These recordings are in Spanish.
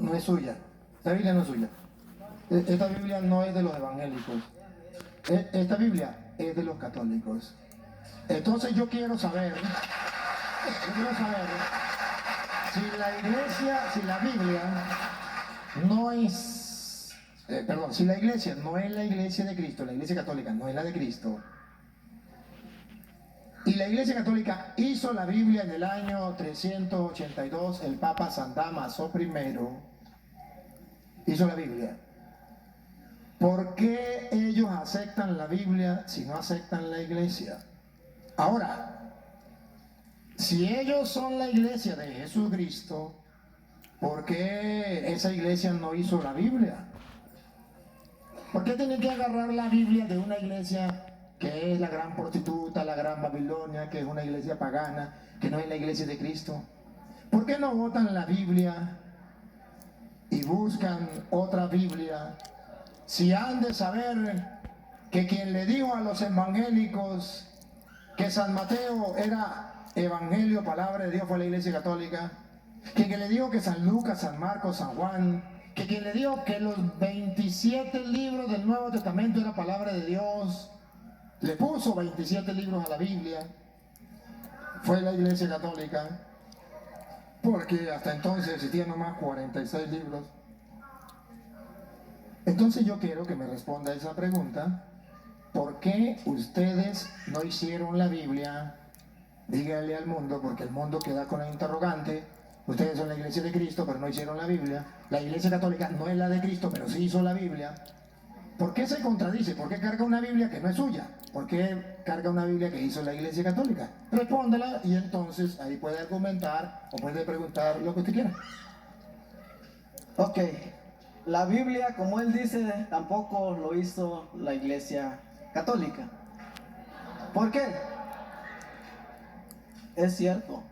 no es suya. Esta Biblia no es suya. Esta Biblia no es de los evangélicos. Esta Biblia es de los católicos. Entonces yo quiero saber si la iglesia, si la Biblia no es, si la iglesia no es la iglesia de Cristo, la iglesia católica no es la de Cristo, y la iglesia católica hizo la Biblia en el año 382, el Papa San Dámaso I hizo la Biblia. ¿Por qué ellos aceptan la Biblia si no aceptan la iglesia? Ahora, si ellos son la iglesia de Jesucristo, ¿por qué esa iglesia no hizo la Biblia? ¿Por qué tienen que agarrar la Biblia de una iglesia que es la gran prostituta, la gran Babilonia, que es una iglesia pagana, que no es la iglesia de Cristo? ¿Por qué no botan la Biblia y buscan otra Biblia? Si han de saber que quien le dijo a los evangélicos que San Mateo era evangelio, palabra de Dios, fue la iglesia católica, que quien le dijo que San Lucas, San Marcos, San Juan, que quien le dijo que los 27 libros del Nuevo Testamento era palabra de Dios, le puso 27 libros a la Biblia, fue la iglesia católica, porque hasta entonces existían nomás 46 libros. Entonces yo quiero que me responda esa pregunta: ¿por qué ustedes no hicieron la Biblia? Dígale al mundo, porque el mundo queda con la interrogante. Ustedes son la iglesia de Cristo, pero no hicieron la Biblia. La iglesia católica no es la de Cristo, pero sí hizo la Biblia. ¿Por qué se contradice? ¿Por qué carga una Biblia que no es suya? ¿Por qué carga una Biblia que hizo la iglesia católica? Respóndela y entonces ahí puede argumentar o puede preguntar lo que usted quiera. Ok, la Biblia, como él dice, tampoco lo hizo la iglesia católica. ¿Por qué? Es cierto.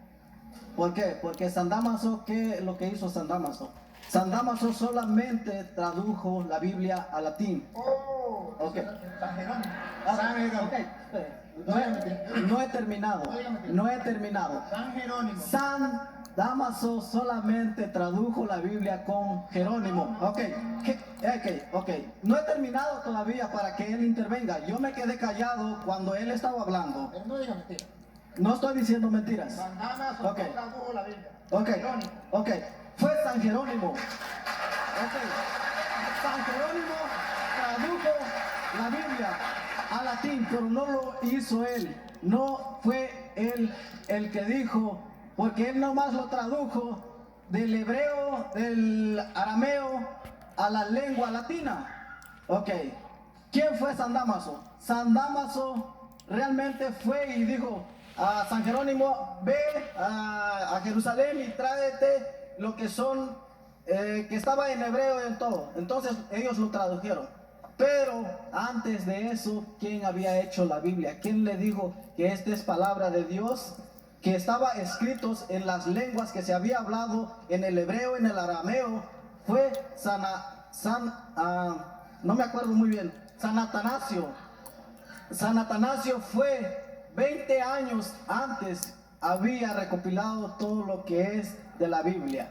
¿Por qué? Porque San Dámaso, ¿qué es lo que hizo San Dámaso? San Dámaso solamente tradujo la Biblia al latín. Ok. San Jerónimo. Okay. No he terminado. San Jerónimo. San Dámaso solamente tradujo la Biblia con Jerónimo. Ok. No he terminado todavía para que él intervenga. Yo me quedé callado cuando él estaba hablando. Pero no diga mentira. No estoy diciendo mentiras. San Dámaso Ok. tradujo la Biblia. Ok, Jerónimo. ok, fue San Jerónimo. Ok, San Jerónimo tradujo la Biblia al latín, pero no lo hizo él. No fue él el que dijo, porque él nomás lo tradujo del hebreo, del arameo a la lengua latina. Ok, ¿quién fue San Dámaso? San Dámaso realmente fue y dijo a San Jerónimo: ve a Jerusalén y tráete lo que son, que estaba en hebreo y en todo. Entonces ellos lo tradujeron. Pero antes de eso, ¿quién había hecho la Biblia? ¿Quién le dijo que esta es palabra de Dios? Que estaba escritos en las lenguas que se había hablado, en el hebreo, en el arameo. Fue no me acuerdo muy bien, San Atanasio. San Atanasio fue 20 años antes, había recopilado todo lo que es de la Biblia.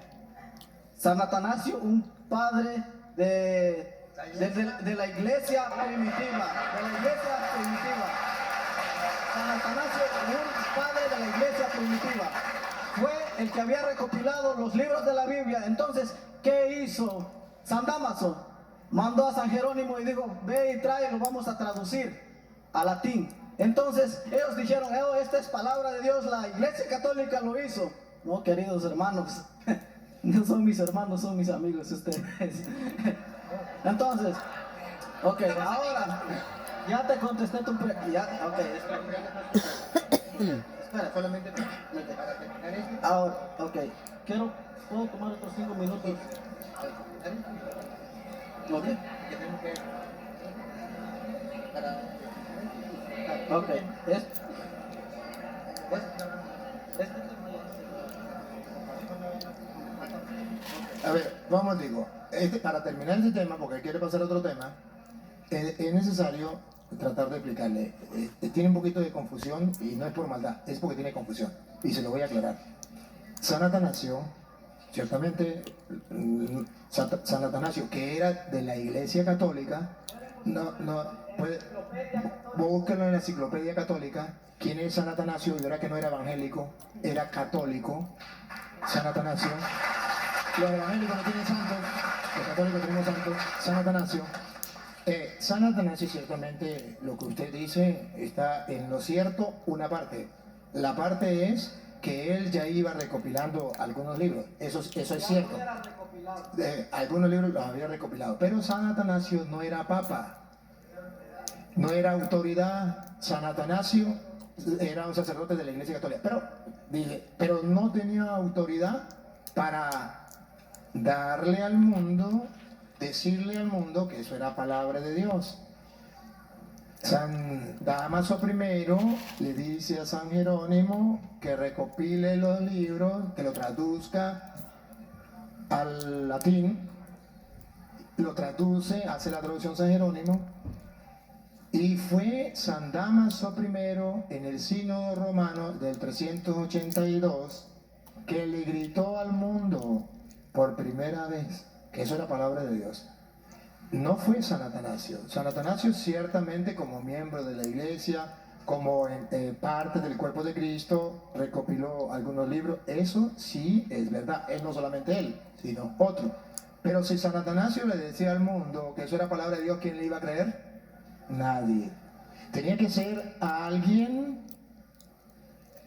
San Atanasio, un padre de la iglesia primitiva, San Atanasio, un padre de la iglesia primitiva, fue el que había recopilado los libros de la Biblia. Entonces, ¿qué hizo San Dámaso? Mandó a San Jerónimo y dijo: ve y tráelo, vamos a traducir al latín. Entonces ellos dijeron: esta es palabra de Dios, la iglesia católica lo hizo. No, queridos hermanos, no son mis hermanos, son mis amigos ustedes. Entonces, ok, ahora ya te contesté tu pregunta. Ok, espera, solamente para terminar esto. Ahora, ok, ¿puedo tomar otros 5 minutos? Ok. Ok, A ver, vamos, digo, para terminar este tema, porque quiere pasar a otro tema, es necesario tratar de explicarle. Tiene un poquito de confusión y no es por maldad, es porque tiene confusión. Y se lo voy a aclarar. San Atanasio, ciertamente, San Atanasio, que era de la Iglesia Católica, búsquenlo en la Enciclopedia Católica, quién es San Atanasio, y verá que no era evangélico, era católico, San Atanasio. Los evangélicos no tienen santos, los católicos tenemos santos, San Atanasio. San Atanasio, ciertamente, lo que usted dice está en lo cierto, una parte. La parte es que él ya iba recopilando algunos libros, eso es cierto. Algunos libros los había recopilado, pero San Atanasio no era papa, no era autoridad. San Atanasio era un sacerdote de la Iglesia Católica, pero no tenía autoridad para darle al mundo, decirle al mundo que eso era palabra de Dios. San Dámaso I le dice a San Jerónimo que recopile los libros, que lo traduzca al latín, lo traduce, hace la traducción San Jerónimo, y fue San Dámaso I en el Sínodo Romano del 382 que le gritó al mundo por primera vez que eso era palabra de Dios. No fue San Atanasio. San Atanasio ciertamente, como miembro de la Iglesia, como parte del cuerpo de Cristo, recopiló algunos libros. Eso sí es verdad. Es no solamente él, sino otro. Pero si San Atanasio le decía al mundo que eso era palabra de Dios, ¿quién le iba a creer? Nadie. Tenía que ser alguien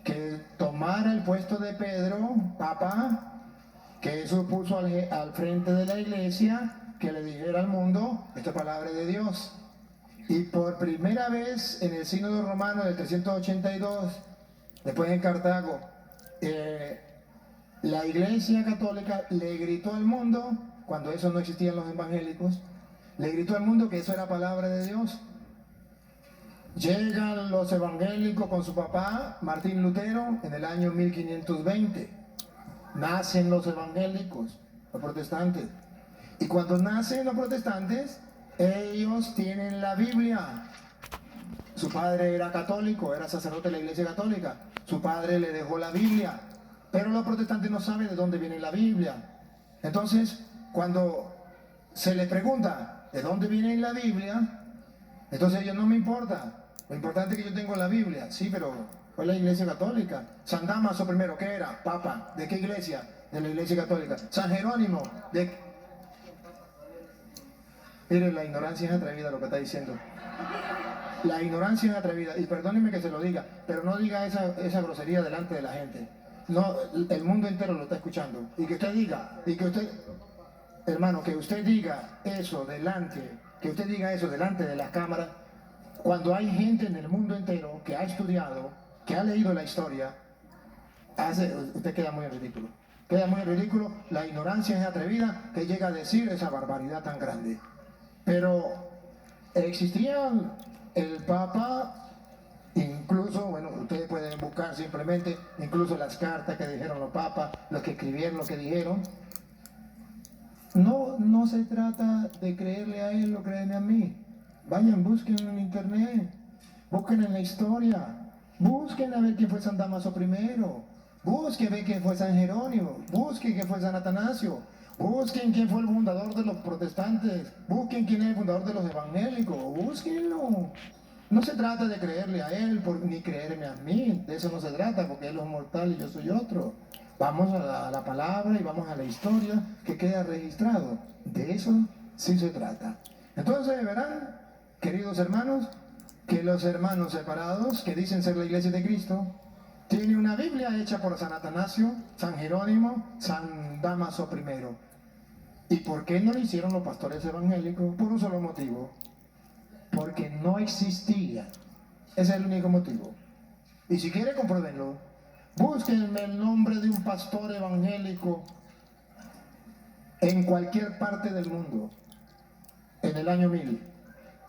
que tomara el puesto de Pedro, Papa, que eso puso al frente de la Iglesia, que le dijera al mundo, esta es palabra de Dios. Y por primera vez en el Sínodo Romano del 382, después en Cartago, la Iglesia Católica le gritó al mundo, cuando eso no existían los evangélicos, le gritó al mundo que eso era palabra de Dios. Llegan los evangélicos con su papá, Martín Lutero, en el año 1520. Nacen los evangélicos, los protestantes. Y cuando nacen los protestantes, ellos tienen la Biblia. Su padre era católico, era sacerdote de la Iglesia Católica. Su padre le dejó la Biblia. Pero los protestantes no saben de dónde viene la Biblia. Entonces, cuando se les pregunta de dónde viene la Biblia, entonces ellos no me importa. Lo importante es que yo tengo la Biblia. Sí, pero fue la Iglesia Católica. San Dámaso I, ¿qué era? Papa. ¿De qué iglesia? De la Iglesia Católica. San Jerónimo, de... Mire, la ignorancia es atrevida lo que está diciendo. La ignorancia es atrevida. Y perdóneme que se lo diga, pero no diga esa grosería delante de la gente. No, el mundo entero lo está escuchando. Y que usted diga, hermano, que usted diga eso delante de las cámaras, cuando hay gente en el mundo entero que ha estudiado, que ha leído la historia, usted queda muy en ridículo. Queda muy en ridículo. La ignorancia es atrevida que llega a decir esa barbaridad tan grande. Pero existía el Papa, incluso, bueno, ustedes pueden buscar simplemente, incluso las cartas que dijeron los papas, los que escribieron lo que dijeron. No se trata de creerle a él o creerme a mí. Vayan, busquen en internet, busquen en la historia, busquen a ver quién fue San Dámaso I, busquen a ver quién fue San Jerónimo, busquen quién fue San Atanasio, busquen quién fue el fundador de los protestantes, busquen quién es el fundador de los evangélicos, búsquenlo. No se trata de creerle a él ni creerme a mí, de eso no se trata, porque él es mortal y yo soy otro. Vamos a la palabra y vamos a la historia que queda registrado. De eso sí se trata. Entonces verán, queridos hermanos, que los hermanos separados que dicen ser la Iglesia de Cristo tienen una Biblia hecha por San Atanasio, San Jerónimo, San Dámaso I. ¿Y por qué no lo hicieron los pastores evangélicos? Por un solo motivo: porque no existía. Ese es el único motivo. Y si quiere, compruébenlo. Búsquenme el nombre de un pastor evangélico en cualquier parte del mundo en el año 1000.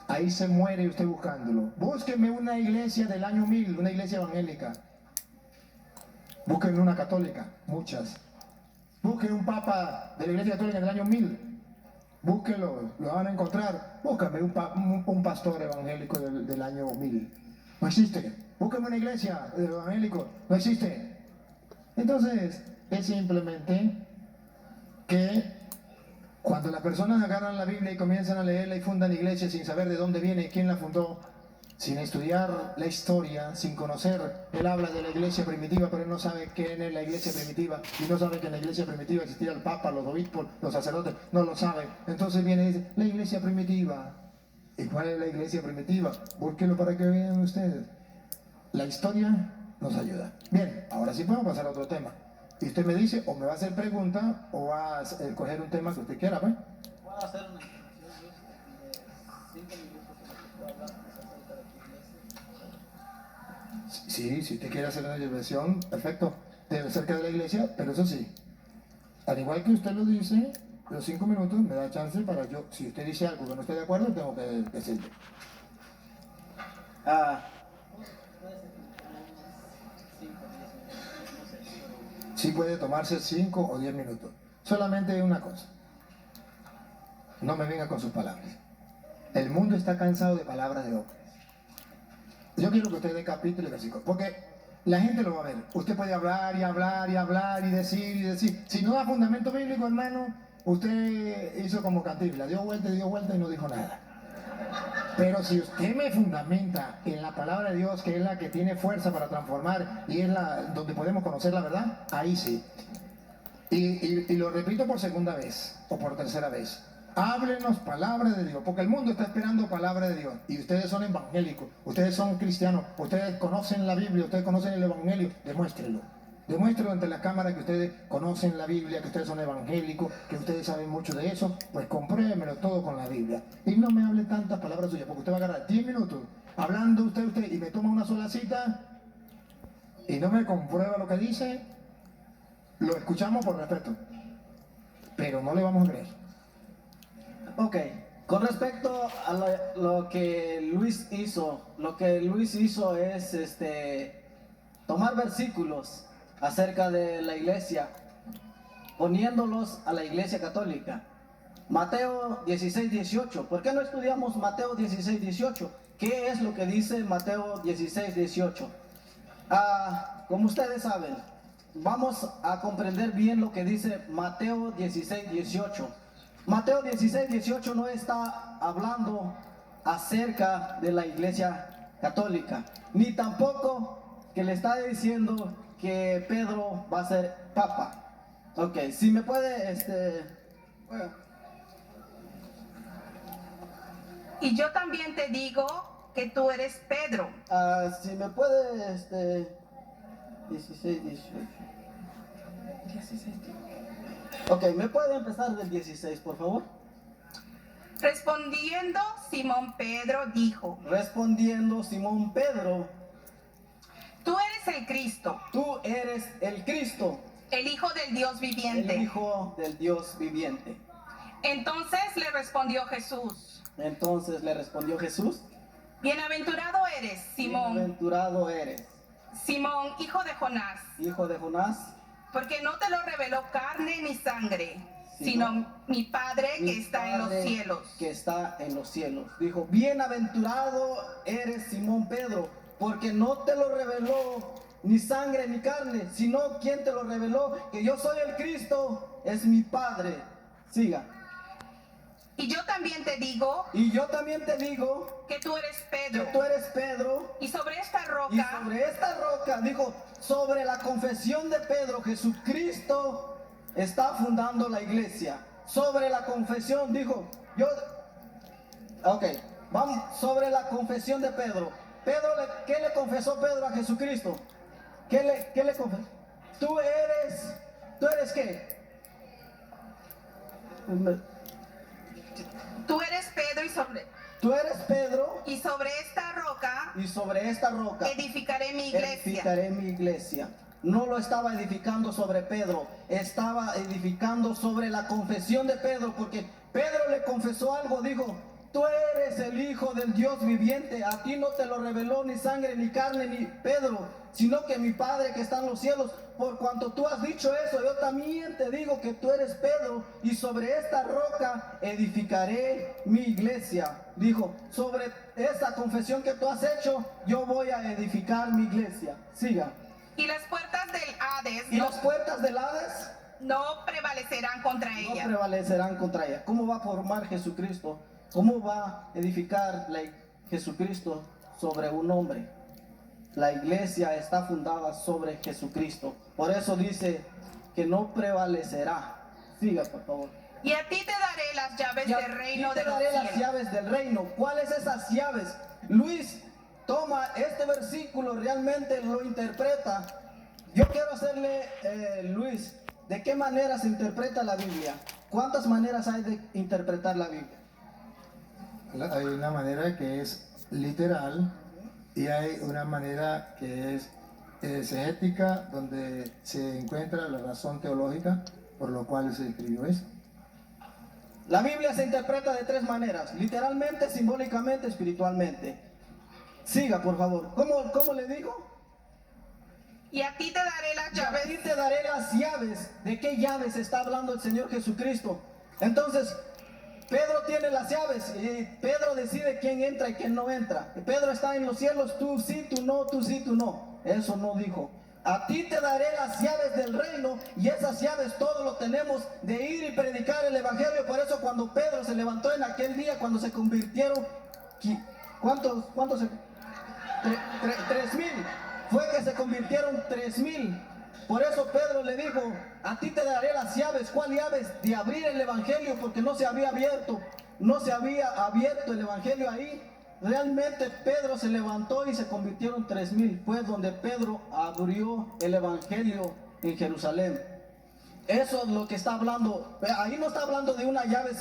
Ahí se muere usted buscándolo. Búsquenme una iglesia del año 1000, una iglesia evangélica. Búsquenme una católica, muchas. Busquen un papa de la Iglesia Católica del año 1000. Búsquenlo, lo van a encontrar. Búscame un pastor evangélico del año 1000. No existe. Búsquenme una iglesia de evangélicos. No existe. Entonces, es simplemente que Cuando las personas agarran la Biblia y comienzan a leerla y fundan iglesias sin saber de dónde viene y quién la fundó, sin estudiar la historia, sin conocer, él habla de la iglesia primitiva, pero él no sabe quién es la iglesia primitiva y no sabe que en la iglesia primitiva existía el papa, los obispos, los sacerdotes, no lo sabe. Entonces viene y dice, la iglesia primitiva. ¿Y cuál es la iglesia primitiva? Búsquelo para que vean ustedes. La historia nos ayuda. Bien, ahora sí podemos pasar a otro tema. Y usted me dice, o me va a hacer pregunta, o va a escoger un tema que usted quiera, ¿pues? Puedo hacer una intervención de 5 minutos en lo que puedo hablar acerca de tu iglesia. Sí, si usted quiere hacer una intervención, perfecto, de cerca de la iglesia, pero eso sí, al igual que usted lo dice, los 5 minutos me da chance para yo, si usted dice algo que no estoy de acuerdo, tengo que decirlo. Sí puede tomarse 5 o 10 minutos. Solamente una cosa. No me venga con sus palabras. El mundo está cansado de palabras de hombres. Yo quiero que usted dé capítulo y versículo, porque la gente lo va a ver. Usted puede hablar y hablar y hablar y decir y decir. Si no da fundamento bíblico, hermano, usted hizo como Cantinflas, dio vuelta y no dijo nada. Pero si usted me fundamenta en la palabra de Dios, que es la que tiene fuerza para transformar y es la donde podemos conocer la verdad, ahí sí. Y lo repito por segunda vez o por tercera vez. Háblenos palabra de Dios, porque el mundo está esperando palabra de Dios. Y ustedes son evangélicos, ustedes son cristianos, ustedes conocen la Biblia, ustedes conocen el evangelio, demuéstrenlo. Demuéstrenlo ante la cámara que ustedes conocen la Biblia, que ustedes son evangélicos, que ustedes saben mucho de eso, pues compruébemelo todo con la Biblia. Y no me hable tantas palabras suyas, porque usted va a agarrar 10 minutos hablando usted, y me toma una sola cita y no me comprueba lo que dice, lo escuchamos por respeto, pero no le vamos a creer. Ok, con respecto a lo que Luis hizo, es tomar versículos acerca de la iglesia, poniéndolos a la iglesia católica. Mateo 16, 18. ¿Por qué no estudiamos Mateo 16, 18? ¿Qué es lo que dice Mateo 16, 18? Como ustedes saben, vamos a comprender bien lo que dice Mateo 16, 18. Mateo 16, 18 no está hablando acerca de la iglesia católica, ni tampoco que le está diciendo que Pedro va a ser papa. Ok, si me puede, bueno. Y yo también te digo que tú eres Pedro. Si me puede, 16, 18. 16. Ok, ¿me puede empezar del 16, por favor? Respondiendo Simón Pedro dijo: Respondiendo Simón Pedro, tú eres el Cristo, tú eres el Cristo, el Hijo del Dios viviente. el Hijo del Dios viviente. Entonces le respondió Jesús: Entonces le respondió Jesús: bienaventurado eres, Simón, bienaventurado eres, Simón, hijo de Jonás, hijo de Jonás, porque no te lo reveló carne ni sangre, sino mi Padre que está en los cielos. Que está en los cielos. Dijo: bienaventurado eres, Simón Pedro, porque no te lo reveló ni sangre ni carne, sino quien te lo reveló, que yo soy el Cristo, es mi Padre. Siga. Y yo también te digo, que tú eres Pedro, tú eres Pedro, y sobre esta roca, y sobre esta roca, dijo, sobre la confesión de Pedro, Jesucristo está fundando la iglesia. Sobre la confesión, dijo, vamos, sobre la confesión de Pedro. ¿Qué le confesó Pedro a Jesucristo? ¿Qué le confesó? ¿Tú eres qué? tú eres Pedro Tú eres Pedro, y sobre esta roca, y sobre esta roca edificaré mi iglesia. edificaré mi iglesia. No lo estaba edificando sobre Pedro, estaba edificando sobre la confesión de Pedro, porque Pedro le confesó algo, dijo: tú eres el Hijo del Dios viviente, a ti no te lo reveló ni sangre, ni carne, ni Pedro, sino que mi Padre que está en los cielos. Por cuanto tú has dicho eso, yo también te digo que tú eres Pedro, y sobre esta roca edificaré mi iglesia. Dijo: sobre esa confesión que tú has hecho, yo voy a edificar mi iglesia. Siga. Y las puertas del Hades, Y las puertas del Hades no prevalecerán contra no ella. prevalecerán contra ella. ¿Cómo va a formar Jesucristo? ¿Cómo va a edificar Jesucristo sobre un hombre? La iglesia está fundada sobre Jesucristo. Por eso dice que no prevalecerá. Siga, por favor. Y a ti te daré las llaves Y del reino te de los daré las cielos. llaves del reino. ¿Cuáles esas llaves? Luis toma este versículo, realmente lo interpreta. Yo quiero hacerle, Luis, ¿de qué manera se interpreta la Biblia? ¿Cuántas maneras hay de interpretar la Biblia? Hay una manera que es literal y hay una manera que es exegética, donde se encuentra la razón teológica por lo cual se escribió eso. La Biblia se interpreta de tres maneras: literalmente, simbólicamente, espiritualmente. Siga, por favor. ¿Cómo le digo? Y a ti te daré las Y a llaves. ti te daré las llaves. ¿De qué llaves está hablando el Señor Jesucristo? Entonces, Pedro tiene las llaves y Pedro decide quién entra y quién no entra. Y Pedro está en los cielos, tú sí, tú no, tú sí, tú no. Eso no dijo. A ti te daré las llaves del reino, y esas llaves todos lo tenemos, de ir y predicar el evangelio. Por eso cuando Pedro se levantó en aquel día, cuando se convirtieron, ¿cuántos se? 3,000. Fue que se convirtieron 3,000. Por eso Pedro le dijo: a ti te daré las llaves. ¿Cuál llaves? De abrir el evangelio, porque no se había abierto el evangelio ahí. Realmente Pedro se levantó y se convirtieron 3,000. Fue donde Pedro abrió el evangelio en Jerusalén. Eso es lo que está hablando. Ahí no está hablando de una llave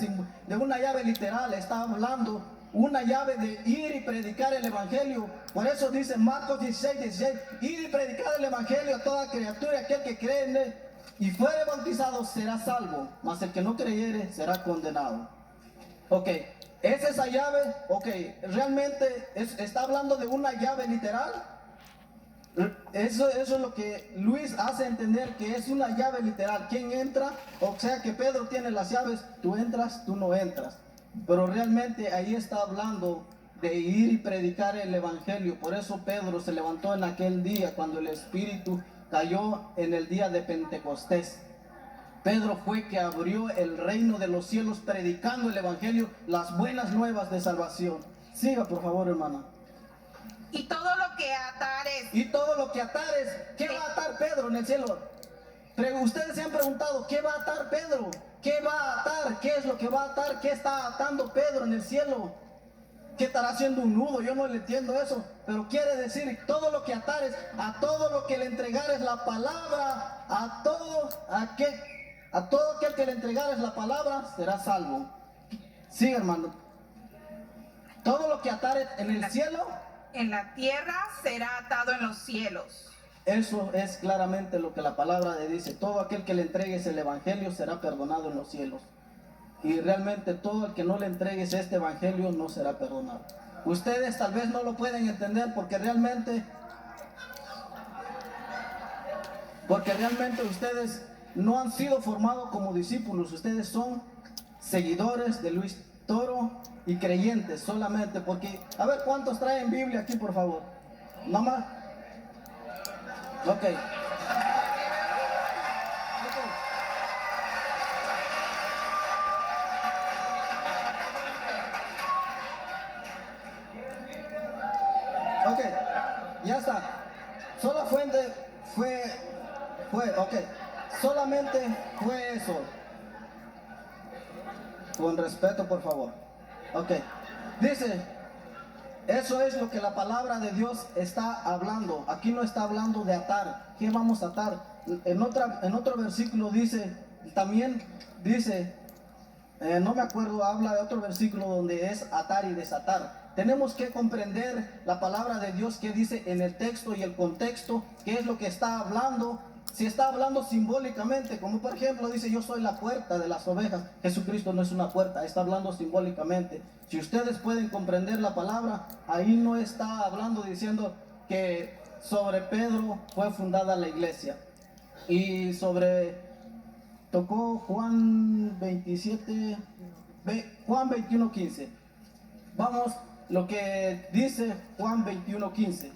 literal, está hablando una llave de ir y predicar el evangelio. Por eso dice Marcos 16:16: ir y predicar el evangelio a toda criatura. Aquel que cree en él y fuere bautizado será salvo, mas el que no creyere será condenado. Ok, ¿es esa llave? Ok, ¿realmente está hablando de una llave literal? Eso es lo que Luis hace entender, que es una llave literal. ¿Quién entra? O sea que Pedro tiene las llaves, tú entras, tú no entras. Pero realmente ahí está hablando de ir y predicar el evangelio. Por eso Pedro se levantó en aquel día, cuando el Espíritu cayó en el día de Pentecostés. Pedro fue que abrió el reino de los cielos predicando el evangelio, las buenas nuevas de salvación. Siga, por favor, hermana. Y todo lo que atares. Y todo lo que atares. ¿Qué va a atar Pedro en el cielo? Ustedes se han preguntado: ¿qué va a atar Pedro? ¿Qué va a atar? ¿Qué es lo que va a atar? ¿Qué está atando Pedro en el cielo? ¿Qué estará haciendo un nudo? Yo no le entiendo eso. Pero quiere decir, todo lo que atares, a todo lo que le entregares la palabra, a todo aquel que le entregares la palabra será salvo. Sí, hermano. Todo lo que atares en el cielo, En la tierra será atado en los cielos. eso es claramente lo que la palabra le dice. Todo aquel que le entregues el evangelio será perdonado en los cielos. Y realmente todo el que no le entregues este evangelio no será perdonado. Ustedes tal vez no lo pueden entender porque realmente ustedes no han sido formados como discípulos. Ustedes son seguidores de Luis Toro y creyentes solamente. Porque, a ver, ¿cuántos traen Biblia aquí, por favor? ¿Mamá? Ok. Ok, ya está. Solo ok. Solamente fue eso. Con respeto, por favor. Ok. Dice, eso es lo que la palabra de Dios está hablando. Aquí no está hablando de atar. ¿Qué vamos a atar? En otro versículo dice, también dice, no me acuerdo, habla de otro versículo donde es atar y desatar. Tenemos que comprender la palabra de Dios, que dice en el texto y el contexto, qué es lo que está hablando. Si está hablando simbólicamente, como por ejemplo dice: yo soy la puerta de las ovejas. Jesucristo no es una puerta, está hablando simbólicamente. Si ustedes pueden comprender la palabra, ahí no está hablando diciendo que sobre Pedro fue fundada la iglesia. Y tocó Juan 27, Juan 21:15. Vamos, lo que dice Juan 21:15.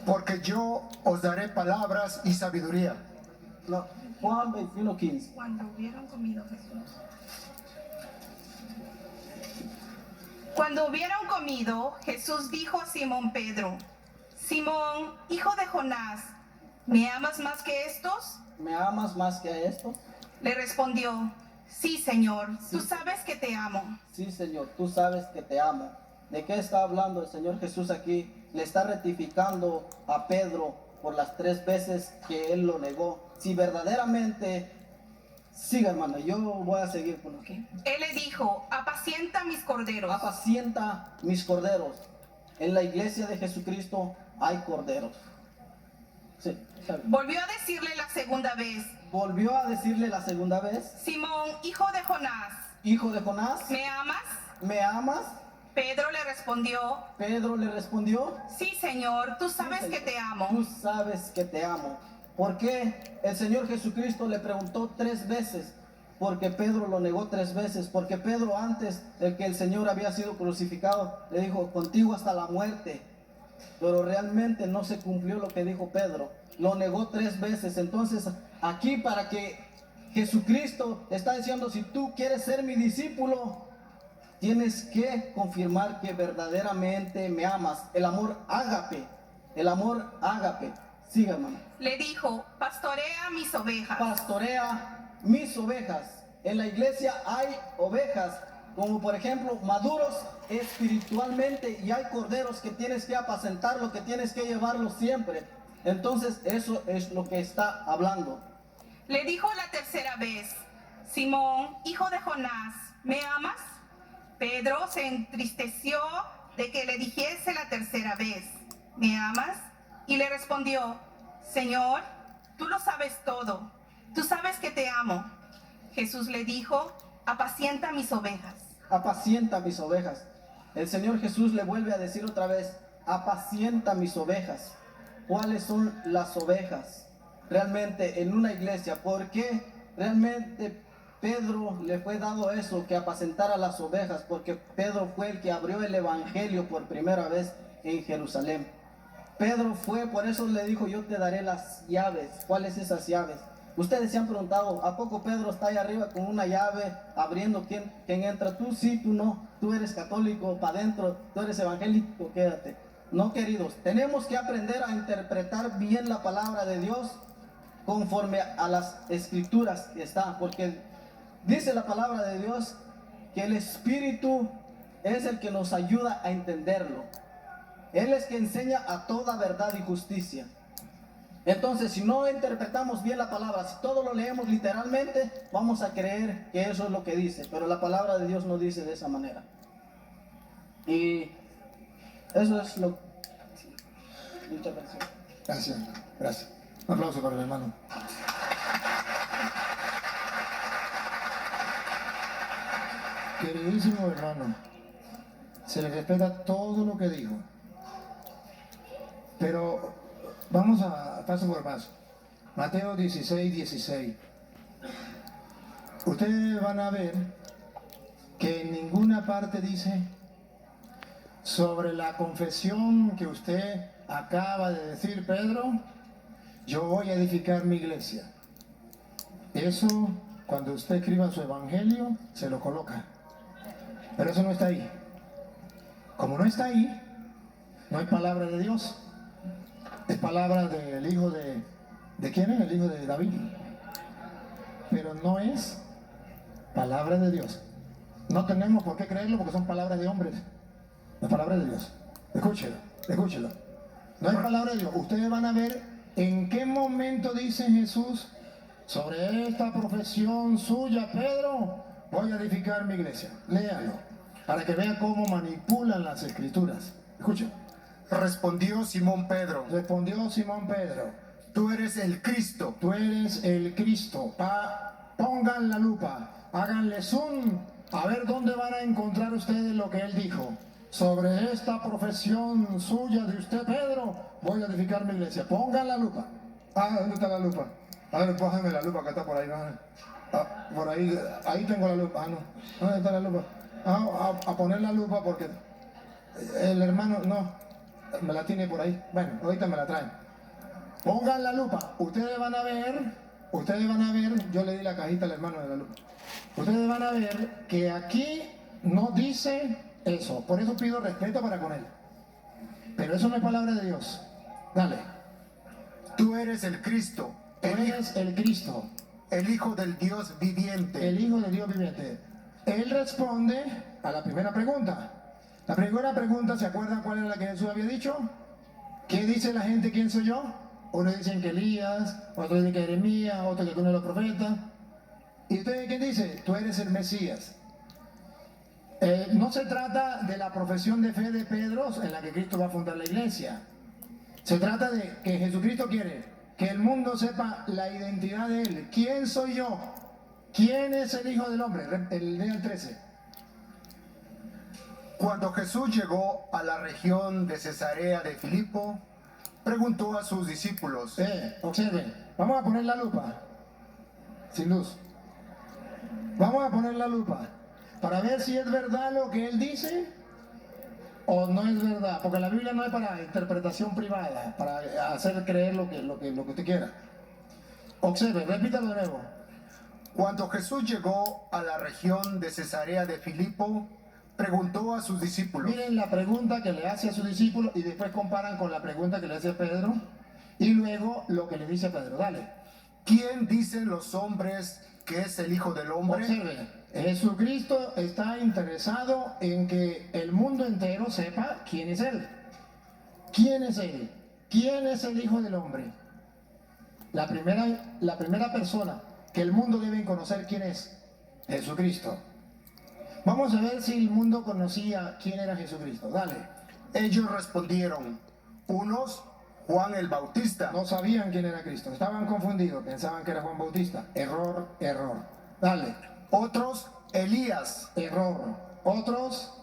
porque yo os daré palabras y sabiduría. No, Juan 21:15. Cuando hubieron comido Jesús. Cuando hubieron comido, Jesús dijo a Simón Pedro: Simón, hijo de Jonás, ¿me amas más que estos? ¿Me amas más que a esto? Le respondió: Sí, Señor, tú sabes que te amo. Sí, Señor, tú sabes que te amo. ¿De qué está hablando el Señor Jesús aquí? Le está rectificando a Pedro por las 3 veces que él lo negó. Si verdaderamente, siga hermano, yo voy a seguir con lo que. Él le dijo: Apacienta mis corderos. Apacienta mis corderos. En la iglesia de Jesucristo hay corderos. Sí, está bien. Volvió a decirle la segunda vez: Volvió a decirle la segunda vez: Simón, hijo de Jonás, Hijo de Jonás, ¿me amas? ¿me amas? Pedro le respondió: Pedro le respondió: Sí, Señor, tú sabes Sí, que Señor, te amo. Tú sabes que te amo. ¿Por qué el Señor Jesucristo le preguntó 3 veces? Porque Pedro lo negó 3 veces. Porque Pedro, antes de que el Señor había sido crucificado, le dijo: contigo hasta la muerte. Pero realmente no se cumplió lo que dijo Pedro. Lo negó 3 veces. Entonces, aquí para que Jesucristo está diciendo: si tú quieres ser mi discípulo, tienes que confirmar que verdaderamente me amas. El amor ágape. El amor ágape. Siga, hermano. Le dijo: Pastorea mis ovejas. Pastorea mis ovejas. En la iglesia hay ovejas, como por ejemplo maduros espiritualmente, y hay corderos que tienes que apacentarlo, que tienes que llevarlo siempre. Entonces eso es lo que está hablando. Le dijo la tercera vez: Simón, hijo de Jonás, ¿me amas? Pedro se entristeció de que le dijese la tercera vez: ¿me amas? Y le respondió: Señor, tú lo sabes todo, tú sabes que te amo. Jesús le dijo: apacienta mis ovejas. Apacienta mis ovejas. El Señor Jesús le vuelve a decir otra vez: apacienta mis ovejas. ¿Cuáles son las ovejas realmente en una iglesia? ¿Por qué realmente Pedro le fue dado eso, que apacentara las ovejas? Porque Pedro fue el que abrió el evangelio por primera vez en Jerusalén. Pedro fue, por eso le dijo: yo te daré las llaves. ¿Cuáles esas llaves? Ustedes se han preguntado: ¿a poco Pedro está ahí arriba con una llave abriendo quién entra? Tú sí, tú no. Tú eres católico, para adentro. Tú eres evangélico, quédate. No, queridos, tenemos que aprender a interpretar bien la palabra de Dios conforme a las escrituras que está. Porque dice la palabra de Dios que el Espíritu es el que nos ayuda a entenderlo. Él es que enseña a toda verdad y justicia. Entonces, si no interpretamos bien la palabra, si todo lo leemos literalmente, vamos a creer que eso es lo que dice. Pero la palabra de Dios no dice de esa manera. Y eso es lo... Muchas gracias. Gracias, gracias. Un aplauso para el hermano. Queridísimo hermano, se le respeta todo lo que dijo. Pero vamos a paso por paso. Mateo 16:16. Ustedes van a ver que en ninguna parte dice sobre la confesión que usted acaba de decir, Pedro: yo voy a edificar mi iglesia. Eso, cuando usted escriba su evangelio, se lo coloca. Pero eso no está ahí. Como no está ahí, no hay palabra de Dios. Es palabra del hijo de... ¿De quién es? El hijo de David. Pero no es palabra de Dios. No tenemos por qué creerlo porque son palabras de hombres. No es palabra de Dios. Escúchelo, escúchelo. No hay palabra de Dios. Ustedes van a ver en qué momento dice Jesús: sobre esta profesión suya, Pedro, voy a edificar mi iglesia. Léalo, para que vean cómo manipulan las escrituras. Escuchen. Respondió Simón Pedro: Respondió Simón Pedro: tú eres el Cristo. tú eres el Cristo. Pongan la lupa, háganle zoom, a ver dónde van a encontrar ustedes lo que él dijo. Sobre esta profesión suya de usted, Pedro, voy a edificar mi iglesia. Pongan la lupa. ¿Dónde está la lupa? A ver, póngame la lupa que está por ahí. Por ahí, ahí tengo la lupa. No. ¿Dónde está la lupa? A poner la lupa porque el hermano, no. Me la tiene por ahí. Bueno, ahorita me la traen. Pongan la lupa. Ustedes van a ver, yo le di la cajita al hermano de la lupa. Ustedes van a ver que aquí no dice eso. Por eso pido respeto para con él. Pero eso no es palabra de Dios. Dale. Tú eres el Cristo, Tú eres el Cristo, el Hijo del Dios viviente. el Hijo de Dios viviente. Él responde a la primera pregunta. La primera pregunta, ¿se acuerdan cuál era la que Jesús había dicho? ¿Qué dice la gente? ¿Quién soy yo? Unos dicen que Elías, otros dicen que Jeremías, otros que uno de los profetas. ¿Y usted quién dice? Tú eres el Mesías. No se trata de la profesión de fe de Pedro en la que Cristo va a fundar la iglesia. Se trata de que Jesucristo quiere que el mundo sepa la identidad de Él. ¿Quién soy yo? ¿Quién es el Hijo del Hombre? Lea el 13. Cuando Jesús llegó a la región de Cesarea de Filipo, preguntó a sus discípulos, Observen, vamos a poner la lupa. Sin luz. Vamos a poner la lupa para ver si es verdad lo que Él dice o no es verdad. Porque la Biblia no es para interpretación privada, para hacer creer lo que usted quiera. Observen, repítalo de nuevo. cuando Jesús llegó a la región de Cesarea de Filipo, preguntó a sus discípulos, Miren la pregunta que le hace a sus discípulos y después comparan con la pregunta que le hace a Pedro y luego lo que le dice a Pedro. Dale. ¿quién dicen los hombres que es el Hijo del Hombre? Observe, Jesucristo está interesado en que el mundo entero sepa quién es Él. ¿Quién es Él? ¿Quién es el Hijo del Hombre? La primera persona que el mundo debe conocer quién es. Jesucristo. Vamos a ver si el mundo conocía quién era Jesucristo. Dale. Ellos respondieron, unos, Juan el Bautista, No sabían quién era Cristo. Estaban confundidos. Pensaban que era Juan Bautista. Error, error. Dale. otros, Elías, Error. Otros,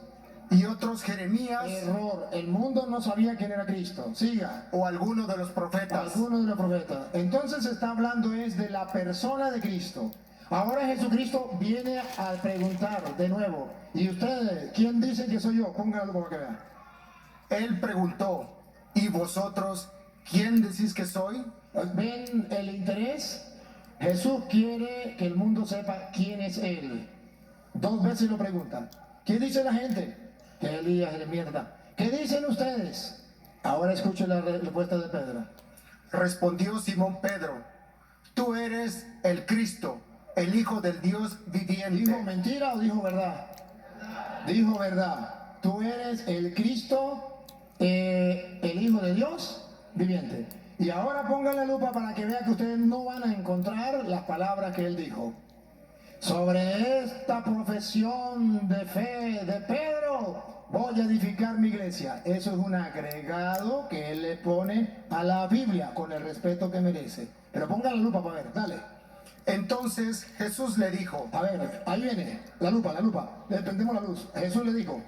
y otros, Jeremías, error. El mundo no sabía quién era Cristo. Siga. o alguno de los profetas. Algunos de los profetas. Entonces se está hablando es de la persona de Cristo. Ahora Jesucristo viene a preguntar de nuevo. ¿Y ustedes quién dicen que soy yo? Pónganlo para que vean. Él preguntó, ¿y vosotros quién decís que soy? ¿Ven el interés? Jesús quiere que el mundo sepa quién es Él. 2 veces lo preguntan. ¿Qué dice la gente? Que Elías, Jeremías, tal. ¿Qué dicen ustedes? Ahora escuchen la respuesta de Pedro. Respondió Simón Pedro, tú eres el Cristo, el Hijo del Dios ¿Dijo viviente. mentira o dijo verdad? Dijo verdad. Tú eres el Cristo, el Hijo de Dios viviente. Y ahora pongan la lupa para que vean que ustedes no van a encontrar las palabras que él dijo. Sobre esta profesión de fe de Pedro voy a edificar mi iglesia. Eso es un agregado que él le pone a la Biblia con el respeto que merece. Pero pongan la lupa para ver, dale. Entonces Jesús le dijo, A ver, ahí viene, la lupa, le prendemos la luz. Jesús le dijo,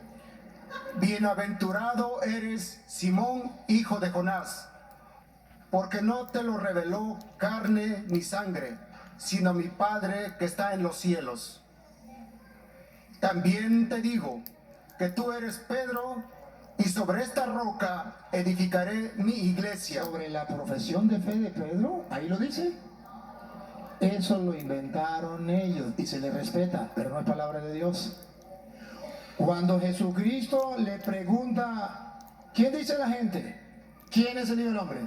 bienaventurado eres Simón, hijo de Jonás, porque no te lo reveló carne ni sangre, sino mi Padre que está en los cielos. También te digo que tú eres Pedro, y sobre esta roca edificaré mi iglesia. sobre la profesión de fe de Pedro, ahí lo dice. Eso lo inventaron ellos y se les respeta, pero no es palabra de Dios. Cuando Jesucristo le pregunta, ¿quién dice la gente? ¿Quién es el Hijo del Hombre?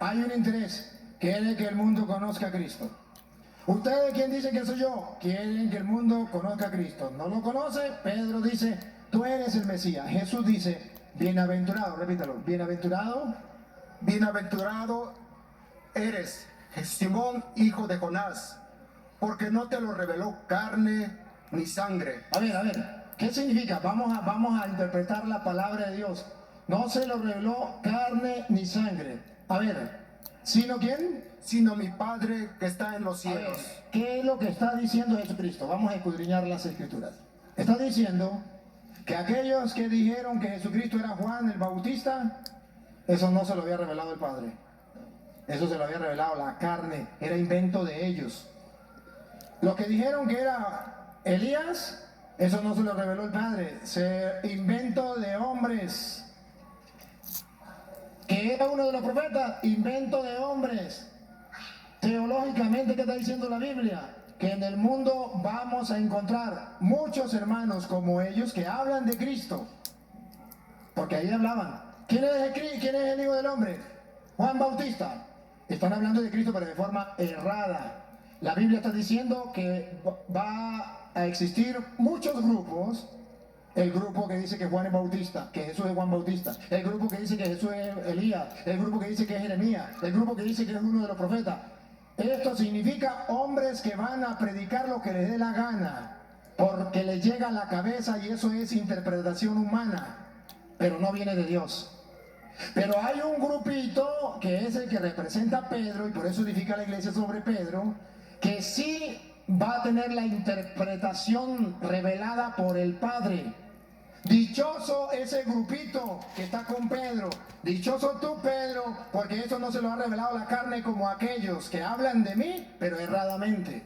Hay un interés, quiere que el mundo conozca a Cristo. ¿Ustedes quién dicen que soy yo? Quieren que el mundo conozca a Cristo. ¿No lo conoce? Pedro dice, tú eres el Mesías. Jesús dice, bienaventurado, repítalo, bienaventurado. Bienaventurado eres Simón, hijo de Jonás, porque no te lo reveló carne ni sangre, A ver, ¿qué significa? Vamos a interpretar la palabra de Dios. No se lo reveló carne ni sangre. A ver, ¿sino quién? sino mi Padre que está en los A ver, cielos. ¿qué es lo que está diciendo Jesucristo? Vamos a escudriñar las escrituras. Está diciendo que aquellos que dijeron que Jesucristo era Juan el Bautista, eso no se lo había revelado el Padre. Eso se lo había revelado la carne, era invento de ellos. Los que dijeron que era Elías, eso no se lo reveló el Padre, se invento de hombres. que era uno de los profetas, invento de hombres. Teológicamente, ¿qué está diciendo la Biblia? Que en el mundo vamos a encontrar muchos hermanos como ellos que hablan de Cristo. Porque ahí hablaban. ¿Quién es el Hijo del Hombre? Juan Bautista. Están hablando de Cristo, pero de forma errada. La Biblia está diciendo que va a existir muchos grupos. El grupo que dice que Juan es Bautista, que Jesús es Juan Bautista. El grupo que dice que Jesús es Elías. El grupo que dice que es Jeremías. El grupo que dice que es uno de los profetas. Esto significa hombres que van a predicar lo que les dé la gana, porque les llega a la cabeza, y eso es interpretación humana, pero no viene de Dios. Pero hay un grupito que es el que representa a Pedro, y por eso edifica la iglesia sobre Pedro, que sí va a tener la interpretación revelada por el Padre. Dichoso ese grupito que está con Pedro. Dichoso tú, Pedro, porque eso no se lo ha revelado la carne como aquellos que hablan de mí, pero erradamente.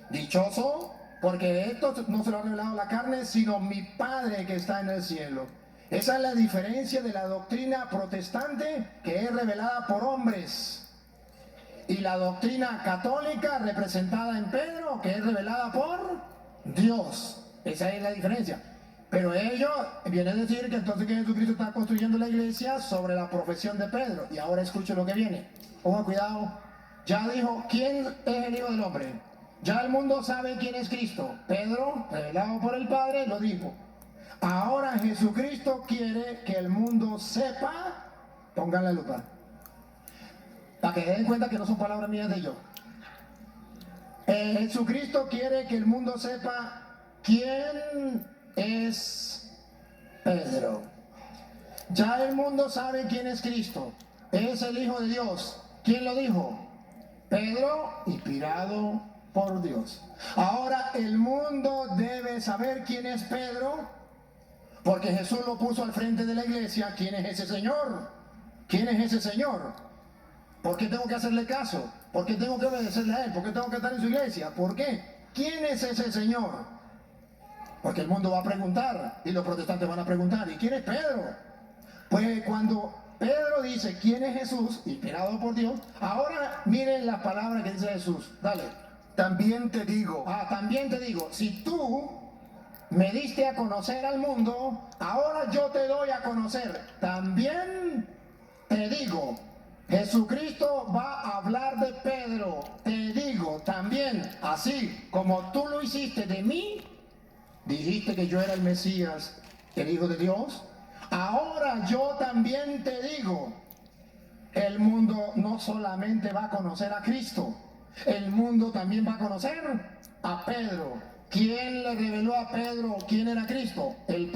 Dichoso porque esto no se lo ha revelado la carne, sino mi Padre que está en el cielo. Esa es la diferencia de la doctrina protestante, que es revelada por hombres, y la doctrina católica representada en Pedro, que es revelada por Dios. Esa es la diferencia. Pero ellos vienen a decir que entonces que Jesucristo está construyendo la iglesia sobre la profesión de Pedro. Y ahora escuchen lo que viene. Pongan cuidado. Ya dijo, ¿quién es el Hijo del Hombre? Ya el mundo sabe quién es Cristo. Pedro, revelado por el Padre, lo dijo. Ahora Jesucristo quiere que el mundo sepa, pongan la lupa, para que den cuenta que no son palabras mías de yo. Jesucristo quiere que el mundo sepa quién es Pedro. Ya el mundo sabe quién es Cristo. Es el Hijo de Dios. ¿Quién lo dijo? Pedro, inspirado por Dios. Ahora el mundo debe saber quién es Pedro, porque Jesús lo puso al frente de la iglesia. ¿Quién es ese Señor? ¿Quién es ese Señor? ¿Por qué tengo que hacerle caso? ¿Por qué tengo que obedecerle a Él? ¿Por qué tengo que estar en su iglesia? ¿Por qué? ¿Quién es ese Señor? Porque el mundo va a preguntar, y los protestantes van a preguntar, ¿y quién es Pedro? Pues cuando Pedro dice quién es Jesús, inspirado por Dios, ahora miren las palabras que dice Jesús. Dale. También te digo. También te digo, si tú me diste a conocer al mundo, ahora yo te doy a conocer. También te digo, Jesucristo va a hablar de Pedro. Te digo también, así como tú lo hiciste de mí, dijiste que yo era el Mesías, el Hijo de Dios. Ahora yo también te digo, el mundo no solamente va a conocer a Cristo, el mundo también va a conocer a Pedro. ¿Quién le reveló a Pedro quién era Cristo? El Padre.